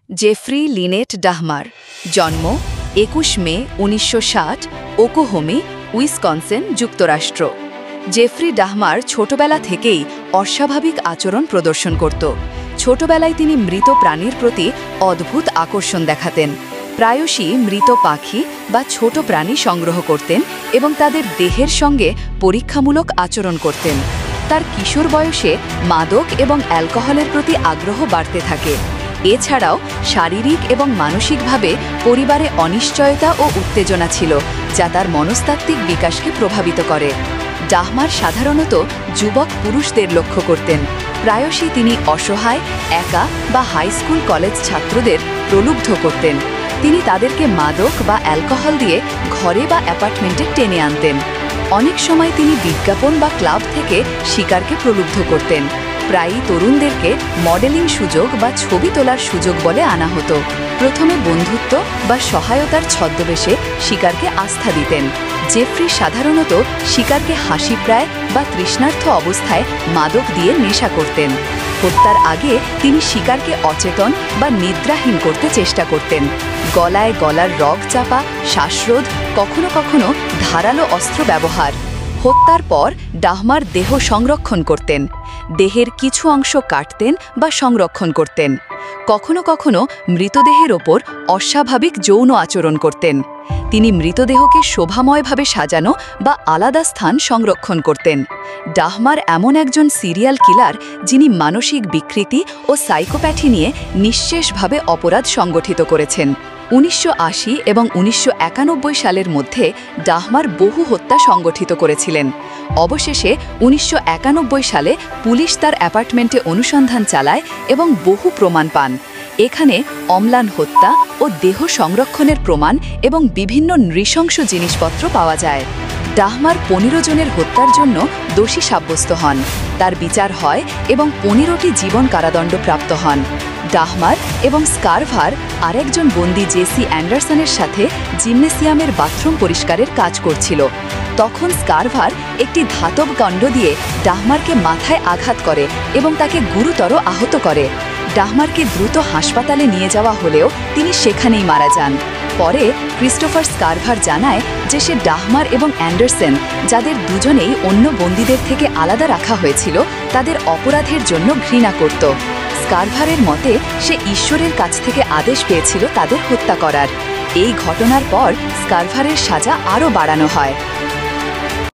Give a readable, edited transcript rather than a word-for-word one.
Jeffrey Linate ডাহমার, জন্ম ২১ মে ১৯৬০, ওকোহোমি, Wisconsin, যুক্তরাষ্ট্র। Jeffrey ডাহমার ছোটবেলা থেকেই অস্বাভাবিক আচরণ প্রদর্শন করত। ছোটবেলায় তিনি মৃত প্রাণীর প্রতি অদ্ভুত আকর্ষণ দেখাতেন। প্রায়শই মৃত পাখি বা ছোট প্রাণী সংগ্রহ করতেন এবং তাদের দেহের সঙ্গে পরীক্ষামূলক আচরণ করতেন। তার কিশোর বয়সে মাদক এবং অ্যালকোহলের প্রতি আগ্রহ বাড়তে থাকে। এছাড়াও শারীরিক এবং মানসিকভাবে পরিবারে অনিশ্চয়তা ও উত্তেজনা ছিল, যা তার মনস্তাত্ত্বিক বিকাশকে প্রভাবিত করে। ডাহমার সাধারণত যুবক পুরুষদের লক্ষ্য করতেন। প্রায়শই তিনি অসহায়, একা বা হাই স্কুল কলেজ ছাত্রদের প্রলুব্ধ করতেন। তিনি তাদেরকে মাদক বা অ্যালকোহল দিয়ে ঘরে বা অ্যাপার্টমেন্টে টেনে আনতেন। অনেক সময় তিনি বিজ্ঞাপন বা ক্লাব থেকে শিকারকে প্রলুব্ধ করতেন। প্রায়ই তরুণদেরকে মডেলিং সুযোগ বা ছবি তোলার সুযোগ বলে আনা হতো। প্রথমে বন্ধুত্ব বা সহায়তার ছদ্মবেশে শিকারকে আস্থা দিতেন। জেফ্রি সাধারণত শিকারকে হাসিপ্রায় বা তৃষ্ণার্থ অবস্থায় মাদক দিয়ে নেশা করতেন। হত্যার আগে তিনি শিকারকে অচেতন বা নিদ্রাহীন করতে চেষ্টা করতেন। গলায় গলার রগ চাপা, শ্বাসরোধ, কখনো কখনো ধারালো অস্ত্র ব্যবহার। হত্যার পর ডাহমার দেহ সংরক্ষণ করতেন। দেহের কিছু অংশ কাটতেন বা সংরক্ষণ করতেন। কখনো কখনো মৃতদেহের ওপর অস্বাভাবিক যৌন আচরণ করতেন। তিনি মৃতদেহকে শোভাময়ভাবে সাজানো বা আলাদা স্থান সংরক্ষণ করতেন। ডাহমার এমন একজন সিরিয়াল কিলার যিনি মানসিক বিকৃতি ও সাইকোপ্যাথি নিয়ে নিঃশেষভাবে অপরাধ সংগঠিত করেছেন। ১৯৮০ এবং ১৯৯১ সালের মধ্যে ডাহমার বহু হত্যা সংগঠিত করেছিলেন। অবশেষে ১৯৯১ সালে পুলিশ তার অ্যাপার্টমেন্টে অনুসন্ধান চালায় এবং বহু প্রমাণ পান। এখানে অম্লান হত্যা ও দেহ সংরক্ষণের প্রমাণ এবং বিভিন্ন নৃশংস জিনিসপত্র পাওয়া যায়। ডাহমার ১৫ জনের হত্যার জন্য দোষী সাব্যস্ত হন। তার বিচার হয় এবং ১৫টি জীবন কারাদণ্ডপ্রাপ্ত হন। ডাহমার এবং স্কারভার আরেকজন বন্দী জেসি অ্যান্ডারসনের সাথে জিমনেসিয়ামের বাথরুম পরিষ্কারের কাজ করছিল। তখন স্কারভার একটি ধাতব কাণ্ড দিয়ে ডাহমারকে মাথায় আঘাত করে এবং তাকে গুরুতর আহত করে। ডাহমারকে দ্রুত হাসপাতালে নিয়ে যাওয়া হলেও তিনি সেখানেই মারা যান। পরে ক্রিস্টোফার স্কারভার জানায় যে সে ডাহমার এবং অ্যান্ডারসন, যাদের দুজনেই অন্য বন্দীদের থেকে আলাদা রাখা হয়েছিল, তাদের অপরাধের জন্য ঘৃণা করত। স্কারভারের মতে সে ঈশ্বরের কাছ থেকে আদেশ পেয়েছিল তাদের হত্যা করার। এই ঘটনার পর স্কারভারের সাজা আরও বাড়ানো হয়।